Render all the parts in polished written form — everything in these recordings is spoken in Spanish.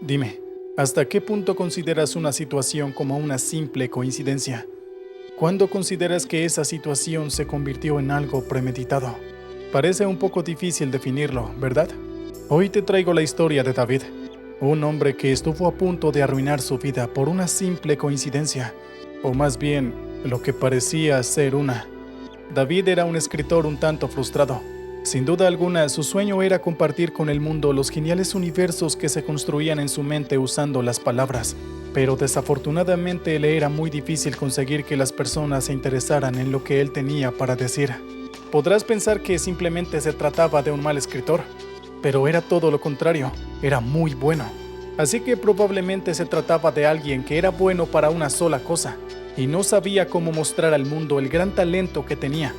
Dime, ¿hasta qué punto consideras una situación como una simple coincidencia? ¿Cuándo consideras que esa situación se convirtió en algo premeditado? Parece un poco difícil definirlo, ¿verdad? Hoy te traigo la historia de David, un hombre que estuvo a punto de arruinar su vida por una simple coincidencia, o más bien, lo que parecía ser una. David era un escritor un tanto frustrado. Sin duda alguna, su sueño era compartir con el mundo los geniales universos que se construían en su mente usando las palabras, pero desafortunadamente le era muy difícil conseguir que las personas se interesaran en lo que él tenía para decir. Podrás pensar que simplemente se trataba de un mal escritor, pero era todo lo contrario, era muy bueno. Así que probablemente se trataba de alguien que era bueno para una sola cosa, y no sabía cómo mostrar al mundo el gran talento que tenía.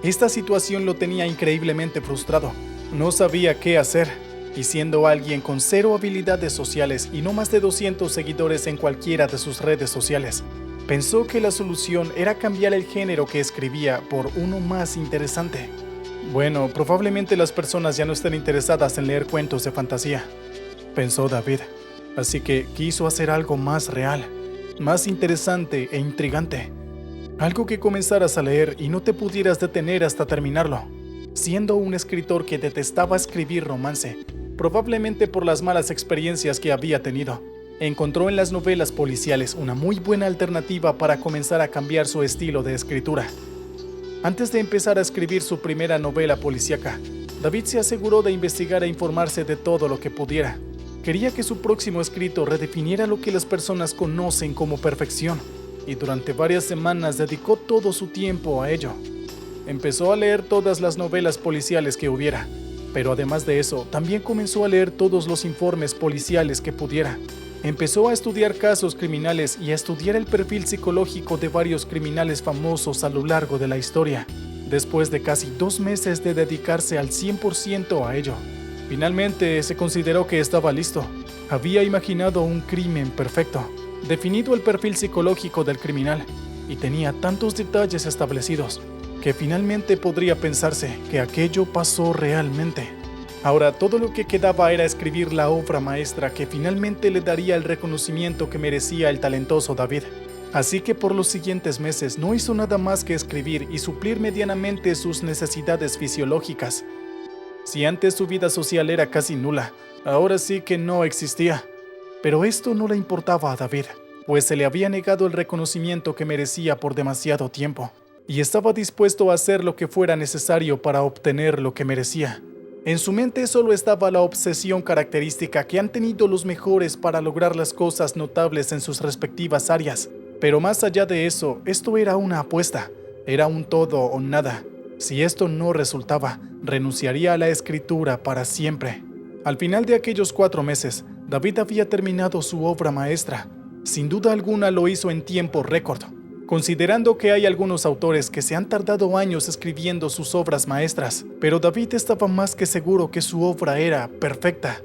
Esta situación lo tenía increíblemente frustrado. No sabía qué hacer, y siendo alguien con cero habilidades sociales y no más de 200 seguidores en cualquiera de sus redes sociales, pensó que la solución era cambiar el género que escribía por uno más interesante. Bueno, probablemente las personas ya no estén interesadas en leer cuentos de fantasía, pensó David, así que quiso hacer algo más real, más interesante e intrigante. Algo que comenzaras a leer y no te pudieras detener hasta terminarlo. Siendo un escritor que detestaba escribir romance, probablemente por las malas experiencias que había tenido, encontró en las novelas policiales una muy buena alternativa para comenzar a cambiar su estilo de escritura. Antes de empezar a escribir su primera novela policíaca, David se aseguró de investigar e informarse de todo lo que pudiera. Quería que su próximo escrito redefiniera lo que las personas conocen como perfección, y durante varias semanas dedicó todo su tiempo a ello. Empezó a leer todas las novelas policiales que hubiera, pero además de eso, también comenzó a leer todos los informes policiales que pudiera. Empezó a estudiar casos criminales y a estudiar el perfil psicológico de varios criminales famosos a lo largo de la historia. Después de casi 2 meses de dedicarse al 100% a ello, finalmente se consideró que estaba listo. Había imaginado un crimen perfecto, definido el perfil psicológico del criminal, y tenía tantos detalles establecidos que finalmente podría pensarse que aquello pasó realmente. Ahora todo lo que quedaba era escribir la obra maestra que finalmente le daría el reconocimiento que merecía el talentoso David. Así que por los siguientes meses no hizo nada más que escribir y suplir medianamente sus necesidades fisiológicas. Si antes su vida social era casi nula, ahora sí que no existía. Pero esto no le importaba a David, pues se le había negado el reconocimiento que merecía por demasiado tiempo, y estaba dispuesto a hacer lo que fuera necesario para obtener lo que merecía. En su mente solo estaba la obsesión característica que han tenido los mejores para lograr las cosas notables en sus respectivas áreas. Pero más allá de eso, esto era una apuesta, era un todo o nada. Si esto no resultaba, renunciaría a la escritura para siempre. Al final de aquellos 4 meses, David había terminado su obra maestra. Sin duda alguna lo hizo en tiempo récord, considerando que hay algunos autores que se han tardado años escribiendo sus obras maestras, pero David estaba más que seguro que su obra era perfecta.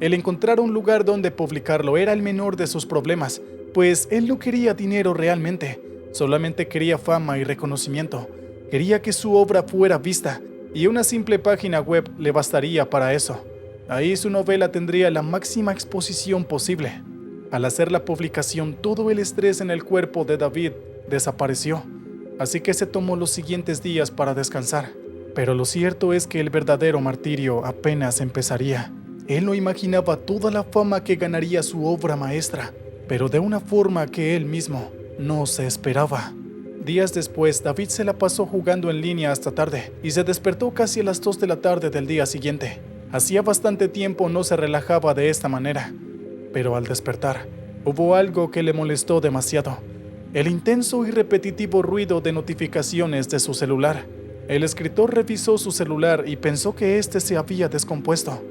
El encontrar un lugar donde publicarlo era el menor de sus problemas, pues él no quería dinero realmente, solamente quería fama y reconocimiento. Quería que su obra fuera vista, y una simple página web le bastaría para eso. Ahí su novela tendría la máxima exposición posible. Al hacer la publicación, todo el estrés en el cuerpo de David desapareció, así que se tomó los siguientes días para descansar. Pero lo cierto es que el verdadero martirio apenas empezaría. Él no imaginaba toda la fama que ganaría su obra maestra, pero de una forma que él mismo no se esperaba. Días después, David se la pasó jugando en línea hasta tarde y se despertó casi a las 2 de la tarde del día siguiente. Hacía bastante tiempo no se relajaba de esta manera, pero al despertar, hubo algo que le molestó demasiado: el intenso y repetitivo ruido de notificaciones de su celular. El escritor revisó su celular y pensó que este se había descompuesto,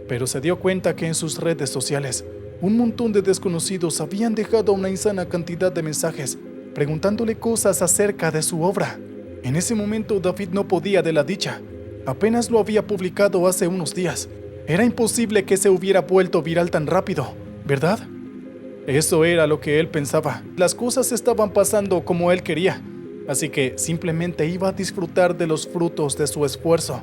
pero se dio cuenta que en sus redes sociales, un montón de desconocidos habían dejado una insana cantidad de mensajes, preguntándole cosas acerca de su obra. En ese momento David no podía de la dicha. Apenas lo había publicado hace unos días. Era imposible que se hubiera vuelto viral tan rápido, ¿verdad? Eso era lo que él pensaba. Las cosas estaban pasando como él quería, así que simplemente iba a disfrutar de los frutos de su esfuerzo.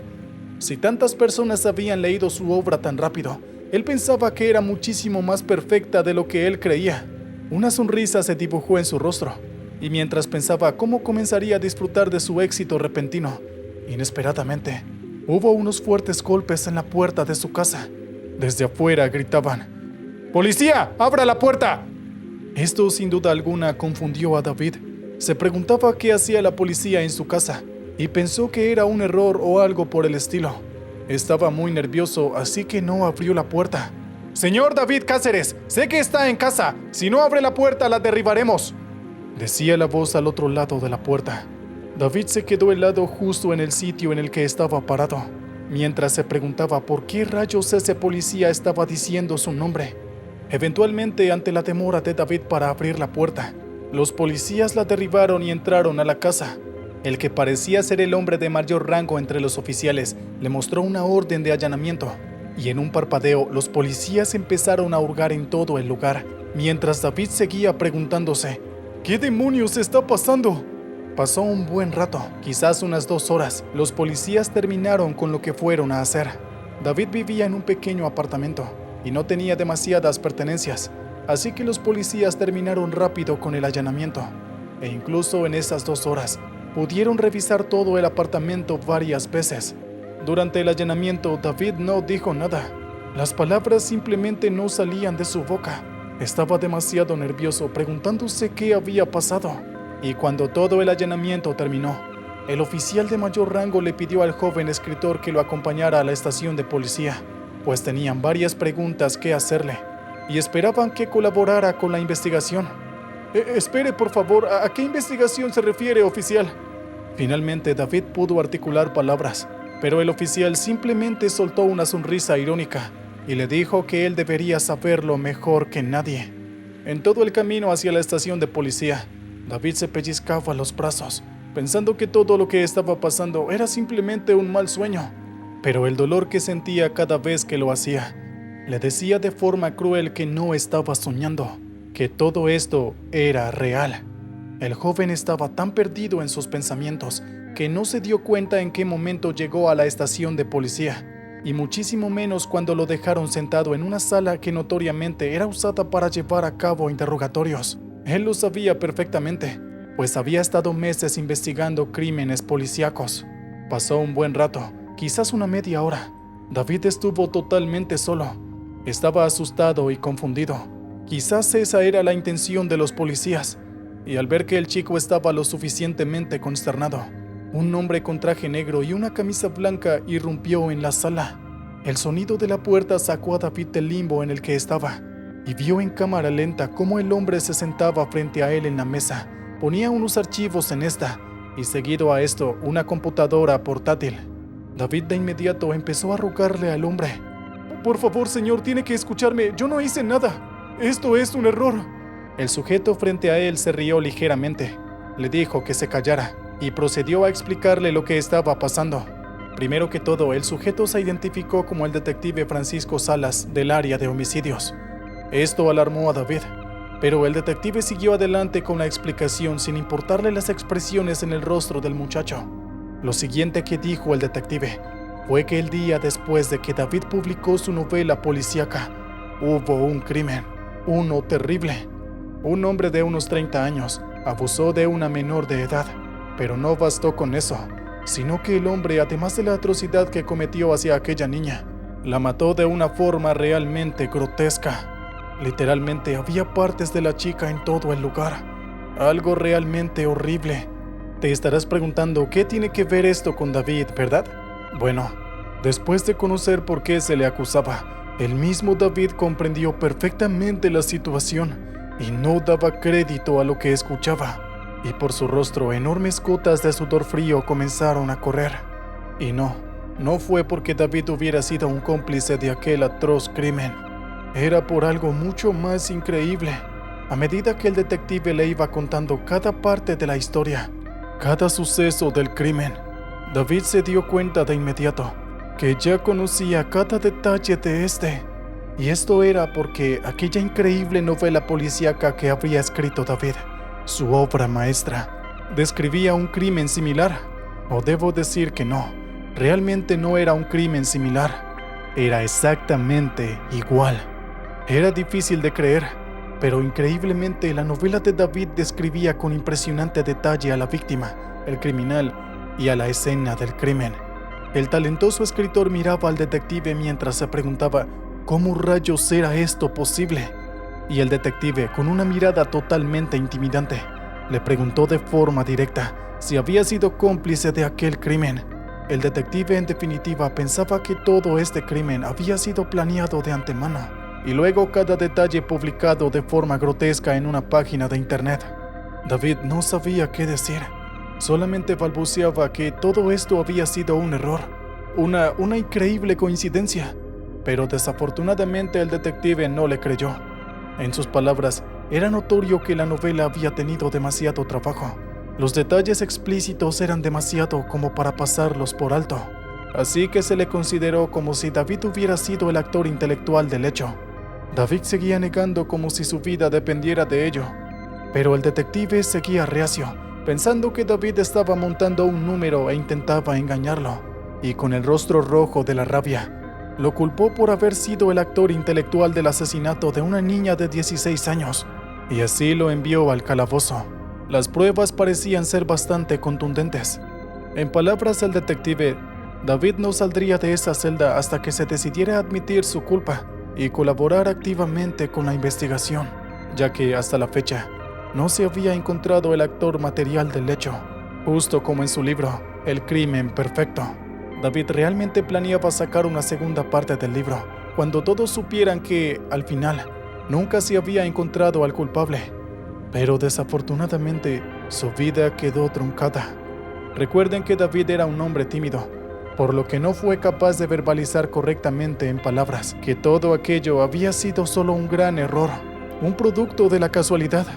Si tantas personas habían leído su obra tan rápido, Él pensaba que era muchísimo más perfecta de lo que él creía. Una sonrisa se dibujó en su rostro, y mientras pensaba cómo comenzaría a disfrutar de su éxito repentino, inesperadamente, hubo unos fuertes golpes en la puerta de su casa. Desde afuera gritaban: ¡Policía! ¡Abra la puerta! Esto sin duda alguna confundió a David. Se preguntaba qué hacía la policía en su casa, y pensó que era un error o algo por el estilo. Estaba muy nervioso, así que no abrió la puerta. «Señor David Cáceres, sé que está en casa. Si no abre la puerta, la derribaremos», decía la voz al otro lado de la puerta. David se quedó helado justo en el sitio en el que estaba parado, mientras se preguntaba por qué rayos ese policía estaba diciendo su nombre. Eventualmente, ante la demora de David para abrir la puerta, los policías la derribaron y entraron a la casa. El que parecía ser el hombre de mayor rango entre los oficiales le mostró una orden de allanamiento, y en un parpadeo los policías empezaron a hurgar en todo el lugar, mientras David seguía preguntándose: ¿qué demonios está pasando? Pasó un buen rato, quizás unas 2 horas. Los policías terminaron con lo que fueron a hacer. David vivía en un pequeño apartamento y no tenía demasiadas pertenencias, así que los policías terminaron rápido con el allanamiento. E incluso en esas 2 horas, pudieron revisar todo el apartamento varias veces. Durante el allanamiento, David no dijo nada. Las palabras simplemente no salían de su boca. Estaba demasiado nervioso, preguntándose qué había pasado. Y cuando todo el allanamiento terminó, el oficial de mayor rango le pidió al joven escritor que lo acompañara a la estación de policía, pues tenían varias preguntas que hacerle y esperaban que colaborara con la investigación. Espere, por favor, ¿a qué investigación se refiere, oficial? Finalmente David pudo articular palabras, pero el oficial simplemente soltó una sonrisa irónica y le dijo que él debería saberlo mejor que nadie. En todo el camino hacia la estación de policía, David se pellizcaba los brazos, pensando que todo lo que estaba pasando era simplemente un mal sueño, pero el dolor que sentía cada vez que lo hacía le decía de forma cruel que no estaba soñando, que todo esto era real. El joven estaba tan perdido en sus pensamientos que no se dio cuenta en qué momento llegó a la estación de policía, y muchísimo menos cuando lo dejaron sentado en una sala que notoriamente era usada para llevar a cabo interrogatorios. Él lo sabía perfectamente, pues había estado meses investigando crímenes policíacos. Pasó un buen rato, quizás una media hora. David estuvo totalmente solo. Estaba asustado y confundido. Quizás esa era la intención de los policías. Y al ver que el chico estaba lo suficientemente consternado, un hombre con traje negro y una camisa blanca irrumpió en la sala. El sonido de la puerta sacó a David del limbo en el que estaba, y vio en cámara lenta cómo el hombre se sentaba frente a él en la mesa, ponía unos archivos en esta, y seguido a esto, una computadora portátil. David de inmediato empezó a rogarle al hombre: «Por favor, señor, tiene que escucharme, yo no hice nada. Esto es un error». El sujeto frente a él se rió ligeramente, le dijo que se callara y procedió a explicarle lo que estaba pasando. Primero que todo, el sujeto se identificó como el detective Francisco Salas del área de homicidios. Esto alarmó a David, pero el detective siguió adelante con la explicación sin importarle las expresiones en el rostro del muchacho. Lo siguiente que dijo el detective fue que el día después de que David publicó su novela policíaca, hubo un crimen, uno terrible. Un hombre de unos 30 años abusó de una menor de edad, pero no bastó con eso, sino que el hombre, además de la atrocidad que cometió hacia aquella niña, la mató de una forma realmente grotesca. Literalmente había partes de la chica en todo el lugar. Algo realmente horrible. Te estarás preguntando qué tiene que ver esto con David, ¿verdad? Bueno, después de conocer por qué se le acusaba, el mismo David comprendió perfectamente la situación y no daba crédito a lo que escuchaba, y por su rostro enormes gotas de sudor frío comenzaron a correr. Y no fue porque David hubiera sido un cómplice de aquel atroz crimen. Era por algo mucho más increíble. A medida que el detective le iba contando cada parte de la historia, cada suceso del crimen, David se dio cuenta de inmediato que ya conocía cada detalle de este. Y esto era porque aquella increíble novela policíaca que había escrito David, su obra maestra, describía un crimen similar. O debo decir que no, realmente no era un crimen similar. era exactamente igual. Era difícil de creer, pero increíblemente la novela de David describía con impresionante detalle a la víctima, el criminal y a la escena del crimen. El talentoso escritor miraba al detective mientras se preguntaba ¿cómo rayos era esto posible? Y el detective, con una mirada totalmente intimidante, le preguntó de forma directa si había sido cómplice de aquel crimen. El detective, en definitiva, pensaba que todo este crimen había sido planeado de antemano, y luego cada detalle publicado de forma grotesca en una página de internet. David no sabía qué decir. Solamente balbuceaba que todo esto había sido un error, una increíble coincidencia. Pero desafortunadamente el detective no le creyó. En sus palabras, era notorio que la novela había tenido demasiado trabajo. Los detalles explícitos eran demasiado como para pasarlos por alto. Así que se le consideró como si David hubiera sido el actor intelectual del hecho. David seguía negando como si su vida dependiera de ello. Pero el detective seguía reacio, pensando que David estaba montando un número e intentaba engañarlo. Y con el rostro rojo de la rabia, lo culpó por haber sido el actor intelectual del asesinato de una niña de 16 años, y así lo envió al calabozo. Las pruebas parecían ser bastante contundentes. En palabras del detective, David no saldría de esa celda hasta que se decidiera admitir su culpa y colaborar activamente con la investigación, ya que hasta la fecha no se había encontrado el actor material del hecho. Justo como en su libro, El crimen perfecto, David realmente planeaba sacar una segunda parte del libro, cuando todos supieran que, al final, nunca se había encontrado al culpable. Pero desafortunadamente, su vida quedó truncada. Recuerden que David era un hombre tímido, por lo que no fue capaz de verbalizar correctamente en palabras que todo aquello había sido solo un gran error, un producto de la casualidad,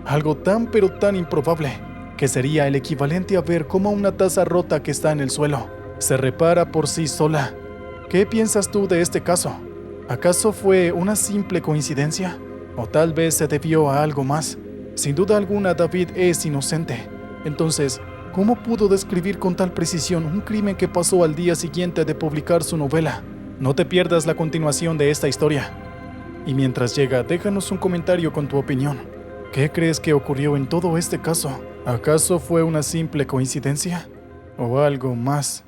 algo tan pero tan improbable, que sería el equivalente a ver cómo una taza rota que está en el suelo se repara por sí sola. ¿Qué piensas tú de este caso? ¿Acaso fue una simple coincidencia? ¿O tal vez se debió a algo más? Sin duda alguna, David es inocente. Entonces, ¿cómo pudo describir con tal precisión un crimen que pasó al día siguiente de publicar su novela? No te pierdas la continuación de esta historia. Y mientras llega, déjanos un comentario con tu opinión. ¿Qué crees que ocurrió en todo este caso? ¿Acaso fue una simple coincidencia? ¿O algo más?